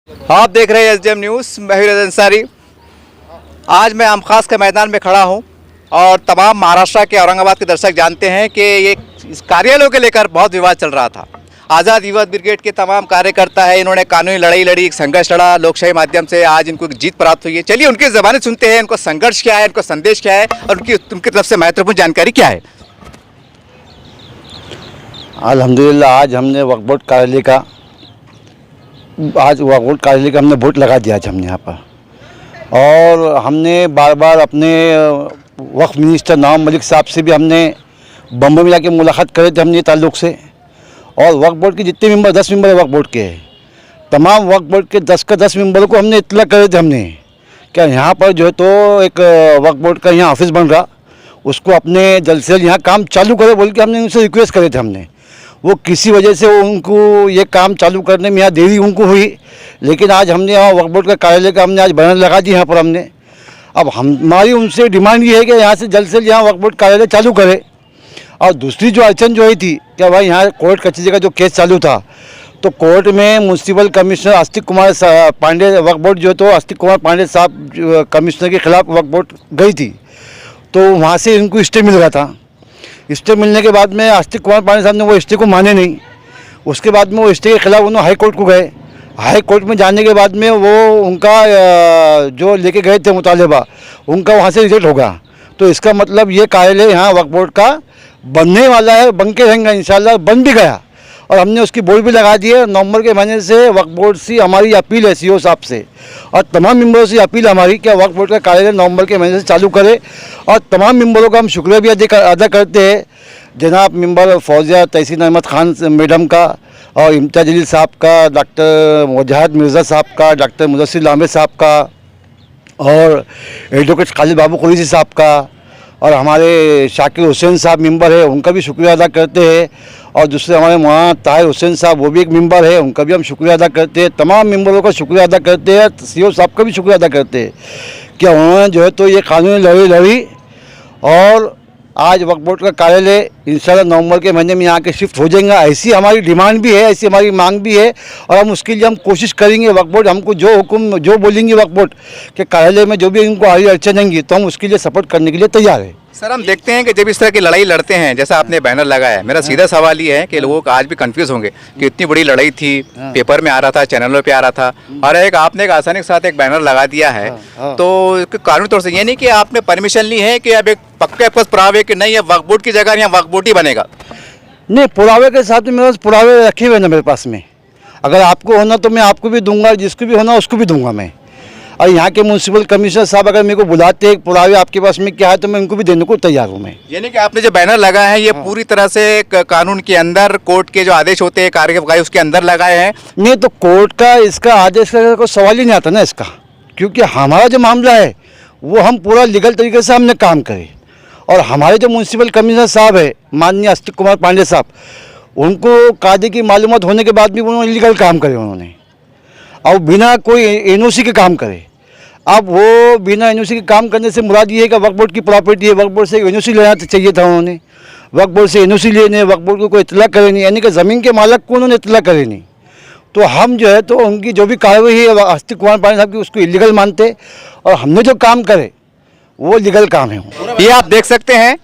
आप देख रहे हैं एसडीएम न्यूज़। मैं हूं रज़ा अंसारी। आज मैं आम खास के मैदान में खड़ा हूं और तमाम महाराष्ट्र के औरंगाबाद के दर्शक जानते हैं कि ये इस कार्यालयों के लेकर बहुत विवाद चल रहा था। आज़ाद युवा ब्रिगेड के तमाम कार्यकर्ता है, इन्होंने कानूनी लड़ाई लड़ी, एक संघर्ष लड़ा, लोकशाही माध्यम से आज इनको एक जीत प्राप्त हुई है। चलिए उनकी ज़बानी सुनते हैं, उनको संघर्ष क्या है, उनको संदेश क्या है और उनकी तरफ से महत्वपूर्ण जानकारी क्या है। अल्हम्दुलिल्लाह आज हमने वक्फ बोर्ड कार्यालय का हमने वोट लगा दिया आज हमने यहाँ पर। और हमने बार बार अपने वक्फ मिनिस्टर नवाब मलिक साहब से भी हमने बम्बई में जाके मुलाकात करे थे हमने ताल्लुक़ से। और वक्फ बोर्ड के जितने मेंबर 10 मेंबर वक्फ बोर्ड के तमाम वक्फ बोर्ड के 10 के 10 मेंबरों को हमने इत्तला करे थे हमने क्या यहाँ पर जो है तो एक वक्फ बोर्ड का यहाँ ऑफिस बन रहा, उसको अपने जल्द से जल्द यहाँ काम चालू करे बोल के हमने उनसे रिक्वेस्ट करे थे हमने। वो किसी वजह से उनको ये काम चालू करने में यहाँ देरी उनको हुई, लेकिन आज हमने यहाँ वक्फ बोर्ड का कार्यालय का हमने आज बैनर लगा दी यहाँ पर हमने। अब हमारी उनसे डिमांड ये है कि यहाँ से जल्द से जल्द यहाँ वक्फ बोर्ड कार्यालय चालू करे। और दूसरी जो अड़चन जो हुई थी क्या भाई यहाँ कोर्ट कचहरी का जो केस चालू था, तो कोर्ट में म्यूनसिपल कमिश्नर आस्तिक कुमार पांडे वक्फ बोर्ड जो तो आस्तिक कुमार पांडे साहब कमिश्नर के खिलाफ वक्फ बोर्ड गई थी, तो वहाँ से इनको स्टे मिल रहा था। स्टे मिलने के बाद में आस्तिक कुमार पांडे साहब ने वो स्टे को माने नहीं। उसके बाद में वो स्टे के खिलाफ उन्होंने हाई कोर्ट को गए। हाई कोर्ट में जाने के बाद में वो उनका जो लेके गए थे मुतालबा उनका वहाँ से रिजेक्ट होगा। तो इसका मतलब ये कार्यालय यहाँ वक्फ बोर्ड का बनने वाला है, बन के रहेंगे इंशाल्लाह, बन भी गया। और हमने उसकी बोर्ड भी लगा दी है। नवंबर के महीने से वक्फ बोर्ड से हमारी अपील है सीओ साहब से और तमाम मेंबरों से अपील हमारी कि वक्फ बोर्ड का कार्यालय नवंबर के महीने से चालू करे। और तमाम मेंबरों का हम शुक्रिया भी अदा करते हैं, जनाब मेंबर फौजिया तहसीन अहमद खान मैडम का और इम्तियाज जलील साहब का, डॉक्टर वजाहत मिर्ज़ा साहब का, डॉक्टर मुदस्सिर लामे साहब का और एडवोकेट खालिद बाबू कुरैशी साहब का और हमारे शाकिर हुसैन साहब मेंबर है, उनका भी शुक्रिया अदा करते हैं। और दूसरे हमारे मौलाना ताहिर हुसैन साहब वो भी एक मेंबर है, उनका भी हम शुक्रिया अदा करते हैं। तमाम मेंबरों का शुक्रिया अदा करते हैं, सीओ साहब का भी शुक्रिया अदा करते हैं कि उन्होंने जो है तो ये कानूनी लड़ी और आज वक्फ बोर्ड का कार्यालय इंशाल्लाह नवंबर के महीने में यहाँ के शिफ्ट हो जाएगा। ऐसी हमारी डिमांड भी है, ऐसी हमारी मांग भी है और हम उसके लिए हम कोशिश करेंगे। वक्फ बोर्ड हमको जो हुक्म जो बोलेंगे वक्फ बोर्ड के कार्यालय में जो भी इनको आगे अड़चन आएंगी तो हम उसके लिए सपोर्ट करने के लिए तैयार है। सर हम देखते हैं कि जब इस तरह की लड़ाई लड़ते हैं, जैसा आपने बैनर लगाया है, मेरा सीधा सवाल ये है कि लोग आज भी कंफ्यूज होंगे कि इतनी बड़ी लड़ाई थी, पेपर में आ रहा था, चैनलों पे आ रहा था और आपने एक आसानी के साथ एक बैनर लगा दिया है। तो कानूनी तौर से ये नहीं कि आपने परमिशन ली है कि अब एक पक्के आपके पुरावे कि नहीं अब वक्फ बोर्ड की जगह यहाँ वक्फ बोर्ड ही बनेगा? नहीं, पुरावे के साथ मेरे पास पुरावे रखे हुए ना मेरे पास में। अगर आपको होना तो मैं आपको भी दूंगा, जिसको भी होना उसको भी दूंगा मैं। और यहाँ के म्यूनसिपल कमिश्नर साहब अगर मेरे को बुलाते हैं पुरावे आपके पास में क्या है तो मैं उनको भी देने को तैयार हूँ मैं। यानी कि आपने जो बैनर लगाया है ये पूरी तरह से कानून के अंदर, कोर्ट के जो आदेश होते हैं कार्यवाही उसके अंदर लगाए हैं? नहीं, तो कोर्ट का इसका आदेश का कोई सवाल ही नहीं आता ना इसका, क्योंकि हमारा जो मामला है वो हम पूरा लीगल तरीके से हमने काम करे। और हमारे जो म्यूनसिपल कमिश्नर साहब है माननीय आस्तिक कुमार पांडे साहब, उनको कायदे की मालूमात होने के बाद भी उन्होंने लीगल काम करे उन्होंने, और बिना कोई एनओसी के काम करे। अब वो बिना एनओसी के काम करने से मुराद ये है कि वक्फ बोर्ड की प्रॉपर्टी है, वक्फ बोर्ड से एनओसी लेना चाहिए था उन्होंने। वक्फ बोर्ड से एनओसी लेने, वक्फ बोर्ड को कोई इत्तला करे नहीं, यानी कि ज़मीन के मालिक को उन्होंने इत्तला करे नहीं। तो हम जो है तो उनकी जो भी कार्रवाई है आस्तिक कुमार पांडे साहब की उसको इलीगल मानते और हमने जो काम करे वो लीगल काम है। ये आप देख सकते हैं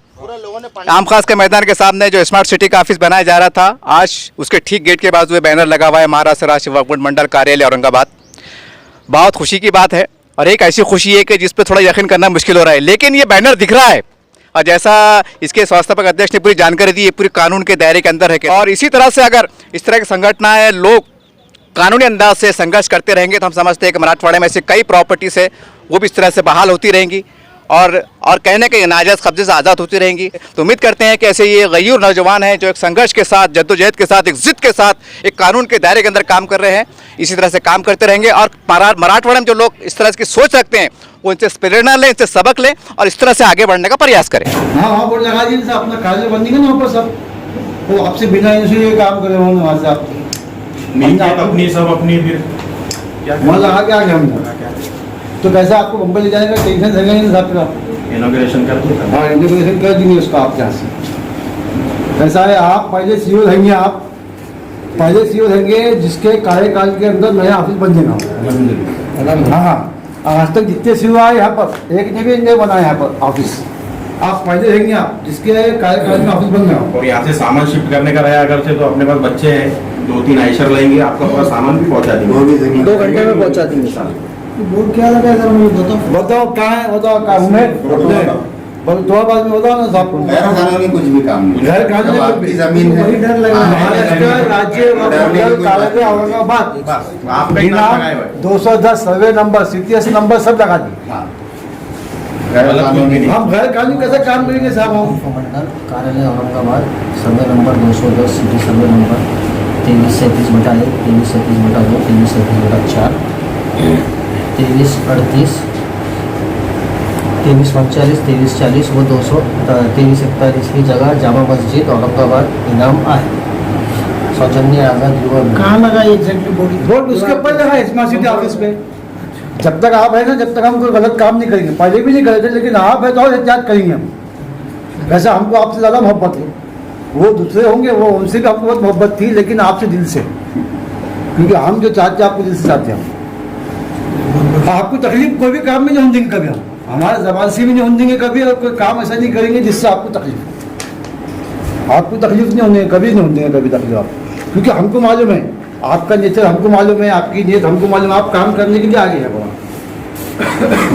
आम खास के मैदान के सामने जो स्मार्ट सिटी का ऑफिस बनाया जा रहा था, आज उसके ठीक गेट के बाजू में बैनर लगा हुआ है महाराष्ट्र राज्य वक्फ बोर्ड मंडल कार्यालय औरंगाबाद। बहुत खुशी की बात है और एक ऐसी खुशी है कि जिस पर थोड़ा यकीन करना मुश्किल हो रहा है, लेकिन ये बैनर दिख रहा है और जैसा इसके संस्थापक अध्यक्ष ने पूरी जानकारी दी, ये पूरी कानून के दायरे के अंदर है। और इसी तरह से अगर इस तरह की संगठनाएं लोग कानूनी अंदाज से संघर्ष करते रहेंगे तो हम समझते हैं कि मराठवाड़े में ऐसे कई प्रॉपर्टीज है वो भी इस तरह से बहाल होती रहेंगी और कहने के नाजायज़ कब्जे से आज़ाद होती रहेंगी। तो उम्मीद करते हैं कि ऐसे ये गयूर नौजवान हैं जो एक संघर्ष के साथ, जद्दोजहद के साथ, एक जिद के साथ एक कानून के दायरे के अंदर काम कर रहे हैं, इसी तरह से काम करते रहेंगे। और मराठवाड़ा में जो लोग इस तरह की सोच रखते हैं वो इनसे प्रेरणा लें, इनसे सबक लें और इस तरह से आगे बढ़ने का प्रयास करें। हाँ, वहाँ बोर्ड लगा दीजिए, अपना कार्य बनेगा ना वहाँ पर सब, वो आपसे बिना इनसे काम करे उन्होंने वहाँ से आप अपनी सब अपनी फिर वहाँ लगा के आ गए हम। तो कैसा आपको बम्बई ले जाने का टेंशन है नहीं साहब? इनॉग्रेशन कर दूँ? हाँ, इनॉग्रेशन कर देंगे उसका आप यहाँ से। कैसा है, आप पहले सीओ रहेंगे आप पहले सीओ रहेंगे जिसके कार्यकाल के अंदर नया ऑफिस बन जाएगा। हाँ हाँ, आज तक जितने सीओ आए यहाँ पर एक ने भी नहीं बनाया यहाँ पर ऑफिस। आप पहले रहेंगे आप जिसके कार्यकाल में ऑफिस बन गया। और यहाँ से सामान शिफ्ट करने का रहा अगर से तो अपने पास बच्चे हैं, 2-3 आइशर लेंगे, आपका पूरा सामान भी पहुँचा देंगे, 2 घंटे में पहुंचा देंगे साहब। बोर्ड क्या लगा सर, मुझे बताओ कहाँ है, बताओ कहाँ हूँ दो बात में बताओ ना साहब। गैर कानूनी कुछ भी काम नहीं। गैर कानूनी अब आपकी जमीन है, वही डर लगा। महाराष्ट्र राज्य कार्यालय औरंगाबाद आपका ही नाम लगाए हुए हैं। 210 सर्वे नंबर, CTS नंबर सब लगा दिए। हाँ। गैर कानूनी नहीं। हम गैर कानूनी कैसे काम करेंगे साहब हम? मंडल कार्यालय Aurangabad, survey number 210, city survey number 2337/1, 2337/2, 2337/4, 2338, 2345, 2340 वो 22341 की जगह जामा मस्जिद औरंगाबाद इनाम आहे। सौजन्य आज़ाद युवा कहाँ लगा ये एग्जैक्टली बोर्ड? बोर्ड उसके ऊपर लगा है स्मार्ट सिटी ऑफिस पे। जब तक आप है ना, जब तक हम कोई गलत काम नहीं करेंगे, पहले भी नहीं करे थे, लेकिन आप है तो और एहतियात करेंगे हम। वैसे हमको आपसे ज़्यादा मोहब्बत है, वो दूसरे होंगे, वो उनसे भी हमको बहुत मोहब्बत थी, लेकिन आपसे दिल से, क्योंकि हम जो चाहते हैं आपको दिल से चाहते हैं हम। आपको तकलीफ कोई भी काम में नहीं होने देंगे कभी, हम हमारे जबान से भी नहीं होने देंगे कभी, और कोई काम ऐसा नहीं करेंगे जिससे आपको तकलीफ हो। आपको तकलीफ नहीं होने कभी नहीं होने देंगे कभी तकलीफ आप, क्योंकि हमको मालूम है आपका नेचर, हमको मालूम है आपकी नीयत, हमको मालूम है आप काम करने के लिए आगे है बड़ा।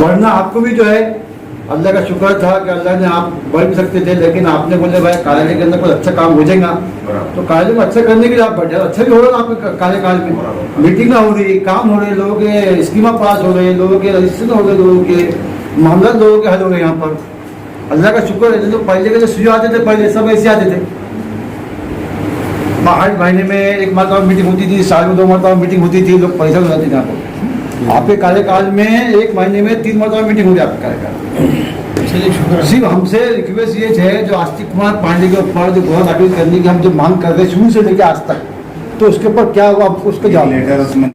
वरना आपको भी जो है अल्लाह का शुक्र था कि अल्लाह ने, आप बढ़ भी सकते थे, लेकिन आपने बोले भाई कार्यालय के अंदर कोई अच्छा काम हो जाएगा, तो कार्यालय में अच्छा करने के लिए आप बैठे। अच्छा भी हो रहा है आपके कार्यकाल में, मीटिंग हो रही, काम हो रहे, लोगों के स्कीमा पास हो रहे, लोगों के रजिस्ट्रेशन हो रहे, लोगों के मामला लोगों के हल हो रहे यहाँ पर। अल्लाह का शुक्र है। तो पहले के जो सुझाव आते थे, पहले सब ऐसे आते थे, हर महीने में 1 मरतबा मीटिंग होती थी, साल में 2 मरतबा मीटिंग होती थी, लोग परेशान हो जाते थे यहाँ पर। आपके कार्यकाल में 1 महीने में 3 मरतबा मीटिंग होती है आपके कार्यकाल। चलिए शुक्र। सिर्फ हमसे रिक्वेस्ट ये है, जो आस्तिक कुमार पांडे के ऊपर जो गुना दाखिल करने की हम जो मांग कर रहे हैं शुरू से लेकर आज तक, तो उसके ऊपर क्या हुआ आपको उसका जवाब लेटर उसमें